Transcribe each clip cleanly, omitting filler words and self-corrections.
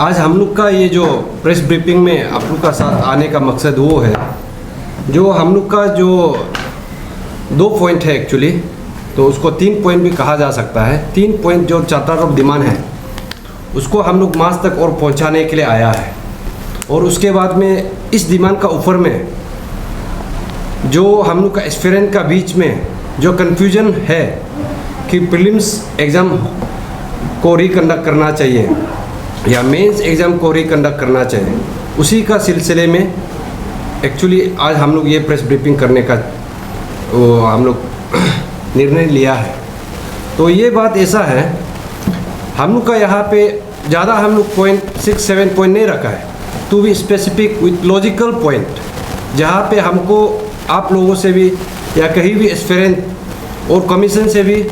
आज हम लोग का ये जो प्रेस ब्रीफिंग में आप लोग का साथ आने का मकसद वो है, जो हम लोग का जो 2 पॉइंट है एक्चुअली, तो उसको 3 पॉइंट भी कहा जा सकता है। 3 पॉइंट जो चार्टर ऑफ डिमांड है उसको हम लोग मास तक और पहुंचाने के लिए आया है। और उसके बाद में इस डिमांड का ऊपर में जो हम लोग का एस्पिरेंट का बीच में जो कन्फ्यूजन है कि प्रीलिम्स एग्ज़ाम को रिकंडक्ट करना चाहिए या मेंस एग्ज़ाम को रिकंडक्ट करना चाहिए, उसी का सिलसिले में एक्चुअली आज हम लोग ये प्रेस ब्रीफिंग करने का हम लोग निर्णय लिया है। तो ये बात ऐसा है, हम लोग का यहाँ पे ज़्यादा हम लोग पॉइंट 6-7 पॉइंट नहीं रखा है, to be specific with logical point, जहाँ पे हमको आप लोगों से भी या कहीं भी एस्पिरेंट और कमीशन से भी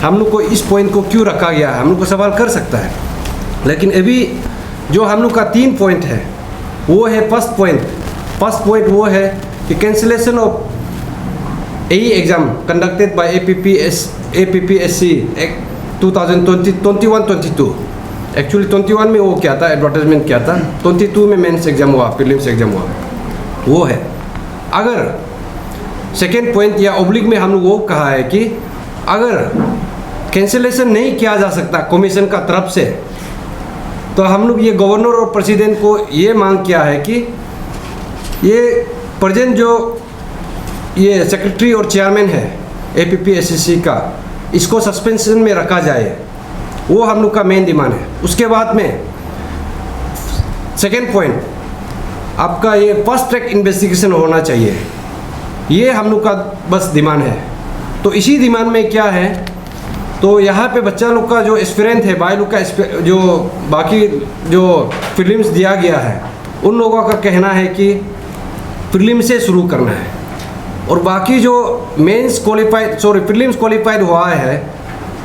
हम लोग को इस पॉइंट को क्यों रखा गया है, हम लोग को सवाल कर सकता है। लेकिन अभी जो हम लोग का 3 पॉइंट है वो है फर्स्ट पॉइंट वो है कि cancellation of AE exam conducted by APPSC 2021-22। Actually 21 में वो क्या था, एडवर्टाइजमेंट क्या था, 22 में मेंस एग्ज़ाम हुआ, प्रीलिम्स एग्ज़ाम हुआ, वो है। अगर सेकेंड पॉइंट या ऑब्लिक में हम लोग वो कहा है कि अगर कैंसिलेशन नहीं किया जा सकता कमीशन का तरफ से, तो हम लोग ये गवर्नर और प्रेसिडेंट को ये मांग किया है कि ये प्रेजेंट जो ये सेक्रेटरी और चेयरमैन है APPSC का, इसको सस्पेंशन में रखा जाए। वो हम लोग का मेन डिमांड है। उसके बाद में सेकेंड पॉइंट आपका ये फर्स्ट ट्रैक इन्वेस्टिगेशन होना चाहिए, ये हम लोग का बस डिमांड है। तो इसी डिमांड में क्या है, तो यहाँ पे बच्चा लोग का जो एस्पिरेंट है, भाई लोग का जो बाकी जो प्रीलिम्स दिया गया है, उन लोगों का कहना है कि प्रीलिम से शुरू करना है, और बाकी जो प्रीलिम्स क्वालिफाइड हुआ है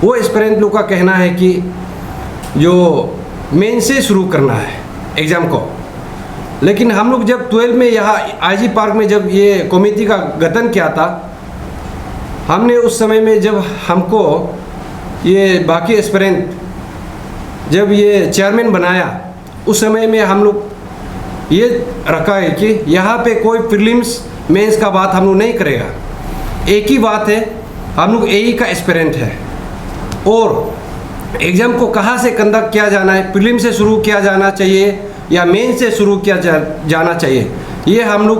वो एस्पिरेंट लोग का कहना है कि जो मेन से शुरू करना है एग्ज़ाम को। लेकिन हम लोग जब 12 में यहाँ IG पार्क में जब ये कमेटी का गठन किया था, हमने उस समय में जब हमको ये बाकी एस्पिरेंट जब ये चेयरमैन बनाया, उस समय में हम लोग ये रखा है कि यहाँ पे कोई प्रीलिम्स मेंस का बात हम लोग नहीं करेगा। एक ही बात है, हम लोग AE का एस्पिरेंट है और एग्ज़ाम को कहाँ से कंडक्ट किया जाना है, प्रीलिम से शुरू किया जाना चाहिए या मेन से शुरू किया जाना चाहिए, ये हम लोग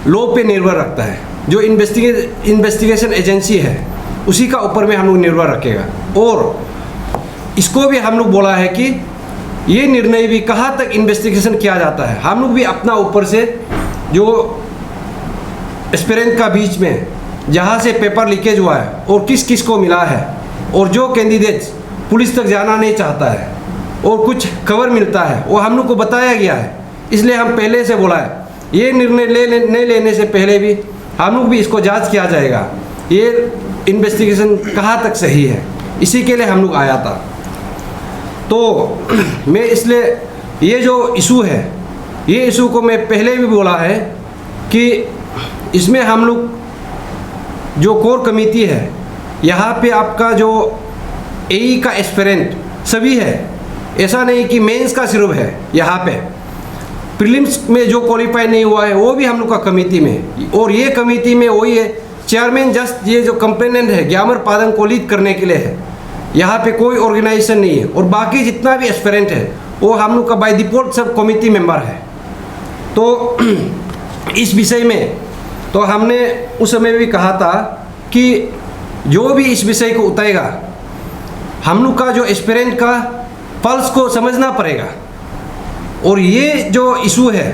लॉ पे निर्भर रखता है। जो इन्वेस्टिगेशन एजेंसी है उसी का ऊपर में हम लोग निर्भर रखेगा। और इसको भी हम लोग बोला है कि ये निर्णय भी कहाँ तक इन्वेस्टिगेशन किया जाता है, हम लोग भी अपना ऊपर से जो एस्पिरेंट का बीच में जहाँ से पेपर लीकेज हुआ है और किस किस को मिला है, और जो कैंडिडेट्स पुलिस तक जाना नहीं चाहता है और कुछ खबर मिलता है, वो हम लोग को बताया गया है। इसलिए हम पहले से बोला है, ये निर्णय नहीं लेने से पहले भी हम लोग भी इसको जांच किया जाएगा, ये इन्वेस्टिगेशन कहाँ तक सही है, इसी के लिए हम लोग आया था। तो मैं इसलिए ये जो इशू है, ये इशू को मैं पहले भी बोला है कि इसमें हम लोग जो कोर कमेटी है, यहाँ पे आपका जो AE का एस्पिरेंट सभी है, ऐसा नहीं कि मेंस का सिर्फ है। यहाँ पे प्रीलिम्स में जो क्वालिफाई नहीं हुआ है वो भी हम लोग का कमेटी में, और ये कमेटी में वही है चेयरमैन जस्ट ये जो कंप्लेनेंट है ग्यामर पादन को लीड करने के लिए है। यहाँ पे कोई ऑर्गेनाइजेशन नहीं है, और बाकी जितना भी एस्पिरेंट है वो हम लोग का by default sub committee member है। तो इस विषय में तो हमने उस समय भी कहा था कि जो भी इस विषय को उठाएगा, हम लोग का जो एस्पिरेंट का पल्स को समझना पड़ेगा। और ये जो इशू है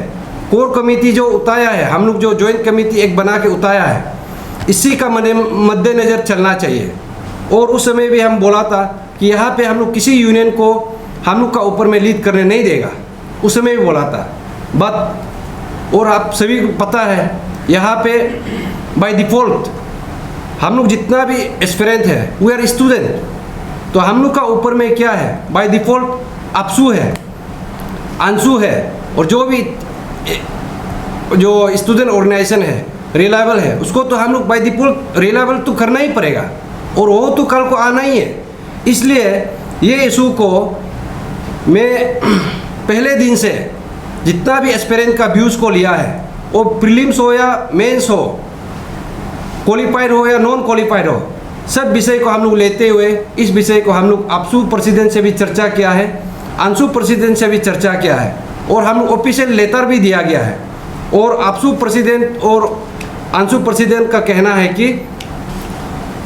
कोर कमेटी जो उठाया है, हम लोग जो जॉइंट कमेटी एक बना के उठाया है, इसी का मद्देनज़र चलना चाहिए। और उस समय भी हम बोला था कि यहाँ पे हम लोग किसी यूनियन को हम लोग का ऊपर में लीड करने नहीं देगा, उस समय भी बोला था बात। और आप सभी को पता है यहाँ पे बाय डिफ़ॉल्ट हम लोग जितना भी एस्पिरेंट है वी आर स्टूडेंट, तो हम लोग का ऊपर में क्या है, बाय डिफ़ॉल्ट अपसू है, अंशु है, और जो भी जो स्टूडेंट ऑर्गेनाइजेशन है रिलायबल है, उसको तो हम लोग बाय डिफ़ॉल्ट रिलायबल तो करना ही पड़ेगा, और वो तो कल को आना ही है। इसलिए ये इशू को मैं पहले दिन से जितना भी एस्पिरेंट का व्यूज़ को लिया है, वो प्रीलिम्स हो या मेंस हो, क्वालिफाइड हो या नॉन क्वालिफाइड हो, सब विषय को हम लोग लेते हुए इस विषय को हम लोग आपसू प्रेसिडेंट से भी चर्चा किया है, अंशु प्रेसिडेंट से भी चर्चा किया है, और हम ऑफिशियल लेटर भी दिया गया है। और आपसू प्रेसिडेंट और अंशु प्रेसिडेंट का कहना है कि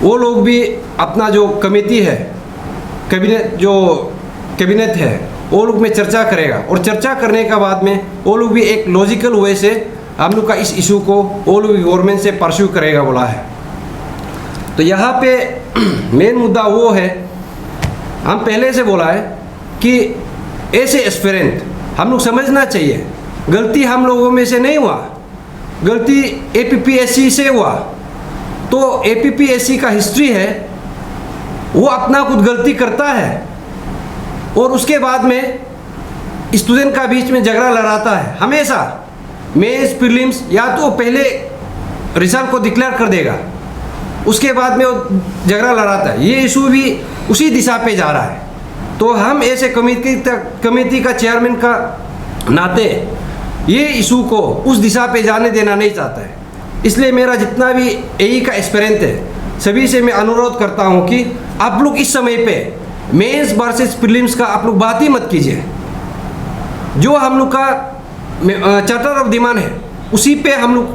वो लोग भी अपना जो कमेटी है, कैबिनेट है, वो लोग में चर्चा करेगा, और चर्चा करने के बाद में वो लोग भी एक लॉजिकल वे से हम लोग का इस इशू को वो लोग गवर्नमेंट से परस्यू करेगा बोला है। तो यहाँ पे मेन मुद्दा वो है, हम पहले से बोला है कि ऐसे एस्पिरेंट हम लोग समझना चाहिए, गलती हम लोगों में से नहीं हुआ, गलती APPSC से हुआ। तो APPSC का हिस्ट्री है, वो अपना खुद गलती करता है और उसके बाद में स्टूडेंट का बीच में झगड़ा लड़ाता है हमेशा। मेंस प्रीलिम्स या तो पहले रिजल्ट को डिक्लेयर कर देगा, उसके बाद में वो झगड़ा लड़ाता है। ये इशू भी उसी दिशा पे जा रहा है। तो हम ऐसे कमेटी का चेयरमैन का नाते ये इशू को उस दिशा पे जाने देना नहीं चाहता है। इसलिए मेरा जितना भी AE का एस्पिरेंट है, सभी से मैं अनुरोध करता हूँ कि आप लोग इस समय पे मेंस वर्सेस प्रीलिम्स का आप लोग बात ही मत कीजिए। जो हम लोग का चार्टर ऑफ डिमांड है उसी पे हम लोग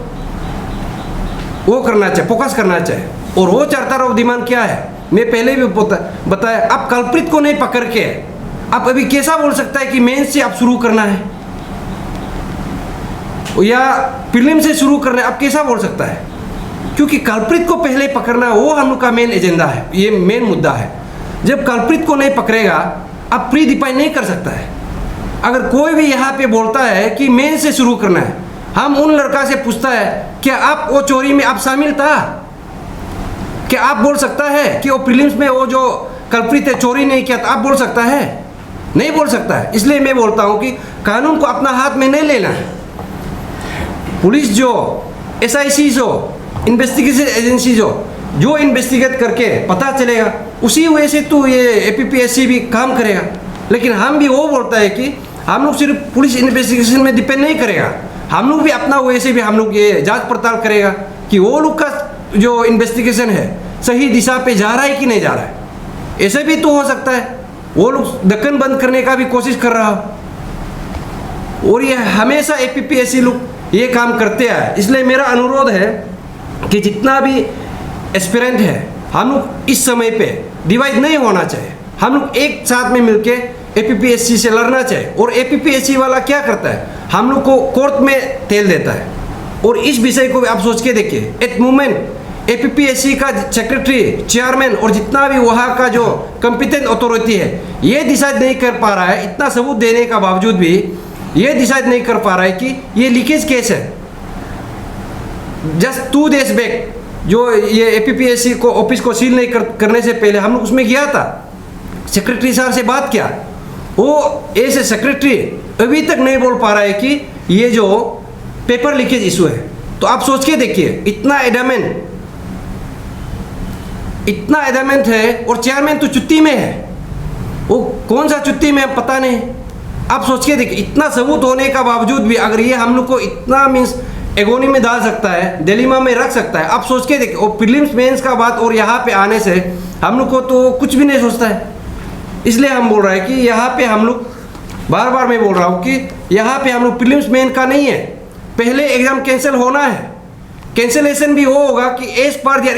वो करना चाहिए, फोकस करना चाहिए। और वो चार्टर ऑफ डिमांड क्या है, मैं पहले भी बताया। आप कल्प्रिट को नहीं पकड़ के आप अभी कैसा बोल सकता है कि मेंस से आप शुरू करना है या प्रीलिम से शुरू करना है, आप कैसा बोल सकता है? क्योंकि कल्प्रिट को पहले पकड़ना वो हम लोग का मेन एजेंडा है, ये मेन मुद्दा है। जब कल्प्रिट को नहीं पकड़ेगा आप प्री डिफाइन नहीं कर सकता है। अगर कोई भी यहाँ पे बोलता है कि मेन से शुरू करना है, हम उन लड़का से पूछता है क्या आप वो चोरी में आप शामिल था? क्या आप बोल सकता है कि वो प्रीलिम्स में वो जो कल्प्रिट है चोरी नहीं किया था? आप बोल सकता है? नहीं बोल सकता है। इसलिए मैं बोलता हूँ कि कानून को अपना हाथ में नहीं लेना है। पुलिस जो SIC जो इन्वेस्टिगेशन एजेंसी जो इन्वेस्टिगेट करके पता चलेगा, उसी वजह से तो ये APPSC भी काम करेगा। लेकिन हम भी वो बोलता है कि हम लोग सिर्फ पुलिस इन्वेस्टिगेशन में डिपेंड नहीं करेगा, हम लोग भी अपना वैसे भी हम लोग ये जांच पड़ताल करेगा कि वो लोग का जो इन्वेस्टिगेशन है सही दिशा पे जा रहा है कि नहीं जा रहा है। ऐसे भी तो हो सकता है वो लोग ढक्कन बंद करने का भी कोशिश कर रहा हो, और ये हमेशा APPSC लोग ये काम करते आए। इसलिए मेरा अनुरोध है कि जितना भी एस्पिरेंट है हम लोग इस समय पे डिवाइड नहीं होना चाहिए, हम लोग एक साथ में मिलके APPSC से लड़ना चाहिए। और APPSC वाला क्या करता है, हम लोग को कोर्ट में तेल देता है। और इस विषय को भी आप सोच के देखिए, एट मोमेंट APPSC का सेक्रेटरी, चेयरमैन और जितना भी वहाँ का जो कॉम्पिटेंट अथॉरिटी है ये डिसाइड नहीं कर पा रहा है, इतना सबूत देने का बावजूद भी ये डिसाइड नहीं कर पा रहा है कि ये लीकेज केस है। जस्ट 2 days बैक जो ये APPSC को ऑफिस को सील नहीं करने से पहले हम लोग उसमें गया था, सेक्रेटरी साहब से बात किया। वो ऐसे सेक्रेटरी अभी तक नहीं बोल पा रहा है कि ये जो पेपर लीकेज इशू है। तो आप सोच के देखिए, इतना एडमेंट है और चेयरमैन तो छुट्टी में है, वो कौन सा छुट्टी में है पता नहीं। आप सोच के देखिए, इतना सबूत होने का बावजूद भी अगर ये हम लोग को इतना मीन्स एगोनी में डाल सकता है, डिलेमा में रख सकता है। आप सोच के देखिए, और प्रीलिम्स मेंस का बात और यहाँ पे आने से हम लोग को तो कुछ भी नहीं सोचता है। इसलिए हम बोल रहे हैं कि यहाँ पे हम लोग बार बार मैं बोल रहा हूँ कि यहाँ पे हम लोग प्रीलिम्स मेन का नहीं है, पहले एग्जाम कैंसिल होना है। कैंसिलेशन भी वो होगा कि एज पर देयर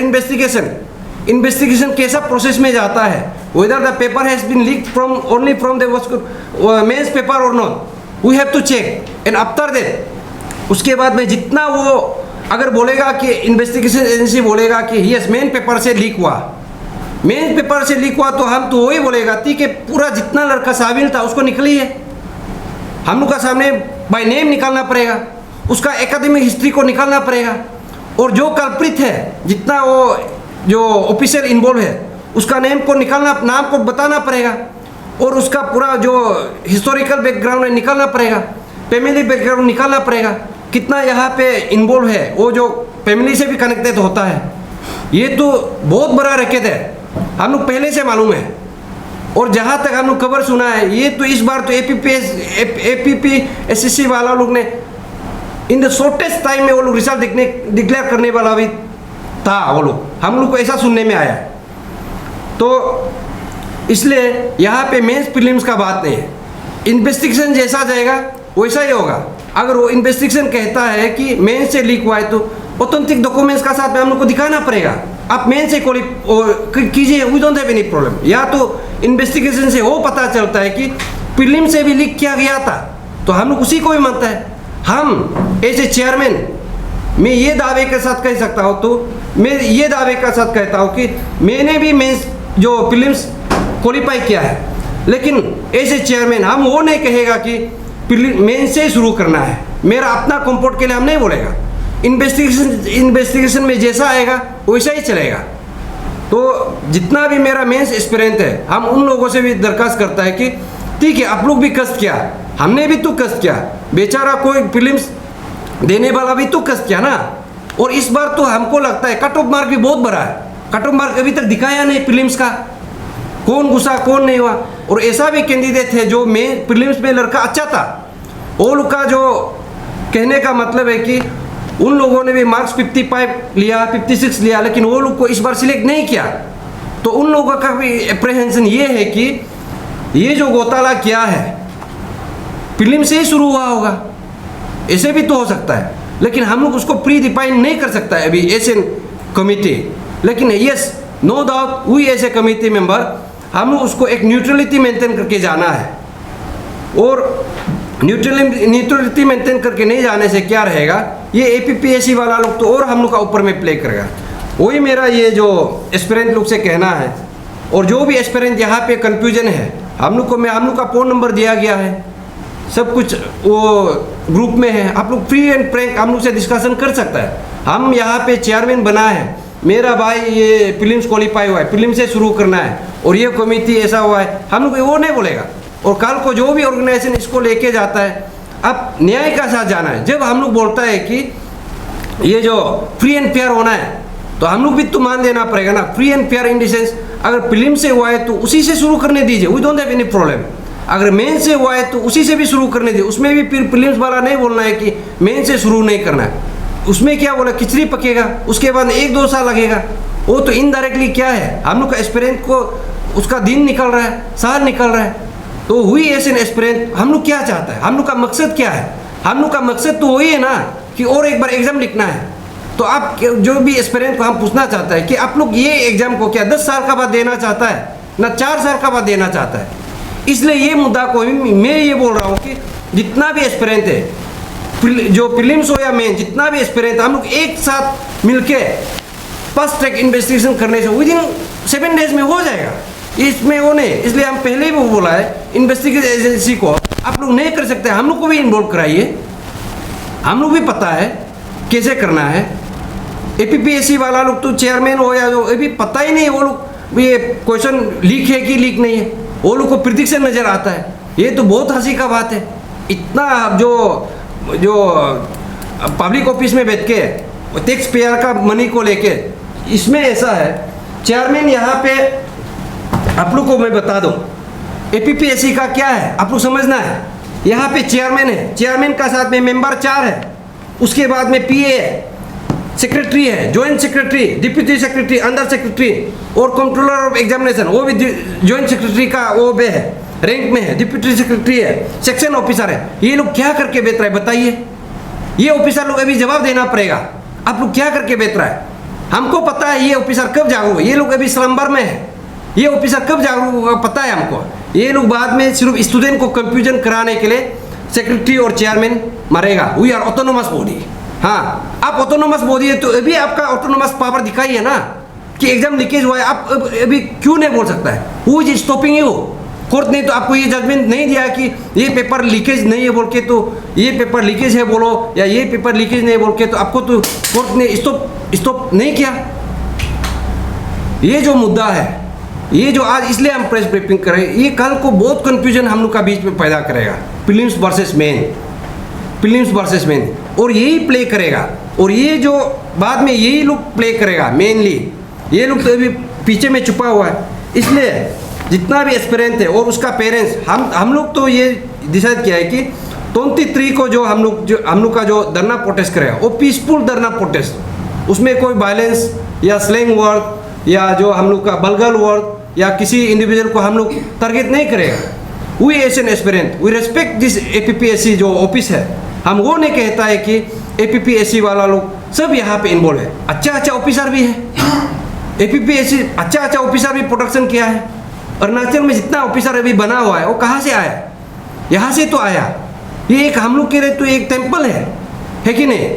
इन्वेस्टिगेशन कैसा प्रोसेस में जाता है, whether the paper has been leaked from only from the mains paper और not, we have to check. And after that उसके बाद में जितना वो अगर बोलेगा कि इन्वेस्टिगेशन एजेंसी बोलेगा कि यस मेन पेपर से लीक हुआ, मेन पेपर से लीक हुआ, तो हम तो वही बोलेगा कि पूरा जितना लड़का शामिल था उसको निकलिए। हम लोग का सामने बाय नेम निकालना पड़ेगा, उसका एकेडमिक हिस्ट्री को निकालना पड़ेगा, और जो कल्प्रिट है जितना वो जो ऑफिसर इन्वॉल्व है उसका नेम को निकालना, नाम को बताना पड़ेगा, और उसका पूरा जो हिस्टोरिकल बैकग्राउंड है निकालना पड़ेगा, फैमिली बैकग्राउंड निकालना पड़ेगा, कितना यहाँ पे इन्वॉल्व है, वो जो फैमिली से भी कनेक्टेड होता है। ये तो बहुत बड़ा रैकेट है, हम लोग पहले से मालूम है। और जहाँ तक हम लोग खबर सुना है, ये तो इस बार तो APPSC वाला लोग ने इन द शॉर्टेस्ट टाइम में वो लोग रिजल्ट डिक्लेयर करने वाला भी था, वो लोग हम लोग को ऐसा सुनने में आया है। तो इसलिए यहाँ पे मेंस प्रीलिम्स का बात नहीं है, इन्वेस्टिगेशन जैसा जाएगा वैसा ही होगा। अगर वो इन्वेस्टिगेशन कहता है कि मेंस से लीक हुआ है तो ऑथेंटिक डॉक्यूमेंट्स का साथ में हम लोग को दिखाना पड़ेगा। आप मेन से कीजिए, we don't have any problem. या तो इन्वेस्टिगेशन से वो पता चलता है कि प्रीलिम से भी लीक किया गया था तो हम लोग उसी को भी मानता है। हम एज ए चेयरमैन मैं ये दावे के साथ कह सकता हूँ, तो मैं ये दावे के साथ कहता हूँ कि मैंने भी मेंस जो प्रीलिम्स क्वालिफाई किया है, लेकिन एज ए चेयरमैन हम वो नहीं कहेगा कि मेन से शुरू करना है। मेरा अपना कंफर्ट के लिए हम नहीं बोलेगा। इन्वेस्टिगेशन में जैसा आएगा वैसा ही चलेगा। तो जितना भी मेरा मेंस एक्सपीरियंस है, हम उन लोगों से भी दरखास्त करता है कि ठीक है आप लोग भी कष्ट किया, हमने भी तो कष्ट किया, बेचारा कोई प्रीलिम्स देने वाला भी तो कष्ट किया ना। और इस बार तो हमको लगता है कट ऑफ मार्क भी बहुत बड़ा है। कट ऑफ मार्क अभी तक दिखाया नहीं प्रीलिम्स का, कौन घुसा कौन नहीं हुआ। और ऐसा भी कैंडिडेट है जो मेन प्रीलिम्स में लड़का अच्छा था, वो लोग का जो कहने का मतलब है कि उन लोगों ने भी मार्क्स 55 लिया 56 लिया, लेकिन वो लोग को इस बार सिलेक्ट नहीं किया। तो उन लोगों का भी एप्रीहेंशन ये है कि ये जो घोटाला किया है प्रीलिम से ही शुरू हुआ होगा, ऐसे भी तो हो सकता है। लेकिन हम लोग उसको प्री डिफाइन नहीं कर सकता है अभी एज एन कमिटी। लेकिन yes, no doubt we as a committee member हम लोग उसको एक न्यूट्रलिटी मेंटेन करके जाना है। और न्यूट्रलिटी मेंटेन करके नहीं जाने से क्या रहेगा, ये APPSC वाला लोग तो और हम लोग का ऊपर में प्ले करेगा। वही मेरा ये जो एस्पिरेंट लोग से कहना है। और जो भी एस्पिरेंट यहाँ पे कंफ्यूजन है, हम लोग का फ़ोन नंबर दिया गया है, सब कुछ वो ग्रुप में है, आप लोग फ्री एंड फ्रैंक हम लोग से डिस्कशन कर सकता है। हम यहाँ पे चेयरमैन बना है, मेरा भाई ये प्रीलिम्स क्वालिफाई हुआ है, प्रीलिम्स से शुरू करना है और ये कमेटी ऐसा हुआ है, हम लोग वो नहीं बोलेगा। और कल को जो भी ऑर्गेनाइजेशन इसको लेके जाता है, अब न्याय का साथ जाना है। जब हम लोग बोलता है कि ये जो फ्री एंड फेयर होना है, तो हम लोग भी तो मान देना पड़ेगा ना। Free and fair in the sense, अगर प्रीलिम से हुआ है तो उसी से शुरू करने दीजिए, we don't have any problem. अगर मेन से हुआ है तो उसी से भी शुरू करने दीजिए, उसमें भी फिर प्रीलिम्स वाला नहीं बोलना है कि मेन से शुरू नहीं करना है। उसमें क्या बोला, खिचड़ी पकेगा, उसके बाद 1-2 साल लगेगा। वो तो इनडायरेक्टली क्या है, हम लोग का एस्पिरेंट को उसका दिन निकल रहा है, साल निकल रहा है। तो हुई ऐसे एस्पिरेंट, हम लोग क्या चाहता है, हम लोग का मकसद क्या है? हम लोग का मकसद तो वही है ना कि और एक बार एग्जाम लिखना है। तो आप जो भी एस्पिरेंट को हम पूछना चाहता है कि आप लोग ये एग्जाम को क्या 10 साल का बाद देना चाहता है ना 4 साल का बाद देना चाहता है? इसलिए ये मुद्दा को मैं ये बोल रहा हूँ कि जितना भी एस्पिरेंट है, जो प्रीलिम्स हो या मेन, जितना भी एस्पिरेंट, हम लोग एक साथ मिलके फास्ट ट्रैक इन्वेस्टिगेशन करने से विदिन 7 डेज में हो जाएगा। इसमें वो नहीं, इसलिए हम पहले ही वो बोला है इन्वेस्टिगेशन एजेंसी को आप लोग नहीं कर सकते, हम लोग को भी इन्वॉल्व कराइए, हम लोग भी पता है कैसे करना है। APPSC वाला लोग तो चेयरमैन हो या जो अभी पता ही नहीं, वो लोग ये क्वेश्चन लीक है कि लीक नहीं है, वो लोग को प्रिडिक्शन नज़र आता है। ये तो बहुत हंसी का बात है। इतना जो पब्लिक ऑफिस में बैठ के टैक्स पेयर का मनी को लेके, इसमें ऐसा है चेयरमैन यहाँ पे आप लोग को मैं बता दूं APPSC का क्या है, आप लोग समझना है। यहाँ पे चेयरमैन है, चेयरमैन का साथ में मेंबर 4 है, उसके बाद में PA है, सेक्रेटरी है, joint secretary, deputy secretary, under secretary और कंट्रोलर ऑफ एग्जामिनेशन, वो भी जॉइंट सेक्रेटरी का वो भी है, रैंक में है, डिप्टी सेक्रेटरी है, सेक्शन ऑफिसर है। ये लोग क्या करके बेच रहा है बताइए? ये ऑफिसर लोग अभी जवाब देना पड़ेगा, आप लोग क्या करके बेच रहा है? हमको पता है ये ऑफिसर कब जागरूक, ये लोग अभी स्लम्बर में है, ये ऑफिसर कब जागरूक होगा पता है हमको। ये लोग बाद में सिर्फ स्टूडेंट को कंफ्यूजन कराने के लिए सेक्रेटरी और चेयरमैन मरेगा। We are autonomous body. हाँ, आप ऑटोनोमस बॉडी है तो अभी आपका ऑटोनोमस पावर दिखाइए ना कि एग्जाम लीकेज हुआ है, आप अभी क्यों नहीं बोल सकता है? Who is stopping you? Court ने तो आपको ये जजमेंट नहीं दिया कि ये पेपर लीकेज नहीं है बोल के, तो ये पेपर लीकेज है बोलो या ये पेपर लीकेज नहीं बोल के, तो आपको तो कोर्ट ने स्टॉप नहीं किया। ये जो मुद्दा है, ये जो आज इसलिए हम प्रेस ब्रीफिंग करें, ये कल को बहुत कंफ्यूजन हम लोग का बीच में पैदा करेगा। Prelims versus main, prelims versus main, और यही प्ले करेगा। और ये जो बाद में यही लोग प्ले करेगा मेनली, ये लोग तो अभी पीछे में छुपा हुआ है। इसलिए जितना भी एस्पिरेंट है और उसका पेरेंट्स, हम लोग तो ये डिसाइड किया है कि 23 को जो हम लोग का जो धरना प्रोटेस्ट करेगा वो पीसफुल धरना प्रोटेस्ट, उसमें कोई वायलेंस या स्लैंग वर्ड या जो हम लोग का बल्गल वर्ड या किसी इंडिविजुअल को हम लोग टारगेट नहीं करेगा। We as an aspirant we respect this APPSC जो ऑफिस है, हम वो नहीं कहता है कि APPSC वाला लोग सब यहाँ पे इन्वॉल्व है। अच्छा ऑफिसर भी है, APPSC अच्छा ऑफिसर भी प्रोटेक्शन किया है। अरुणाचल में जितना ऑफिसर अभी बना हुआ है वो कहाँ से आया? यहाँ से तो आया। ये एक हम लोग के लिए तो एक टेम्पल है कि नहीं?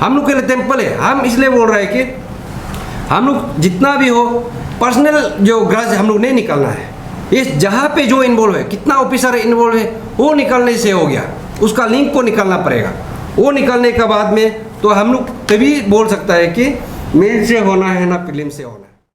हम लोग के लिए टेम्पल है। हम इसलिए बोल रहे हैं कि हम लोग जितना भी हो पर्सनल जो ग्रज हम लोग नहीं निकालना है। ये जहाँ पे जो इन्वॉल्व है, कितना ऑफिसर इन्वॉल्व है वो निकालने से हो गया, उसका लिंक को निकालना पड़ेगा। वो निकालने के बाद में तो हम लोग तभी बोल सकता है कि मेल से होना है ना फिल्म से होना है।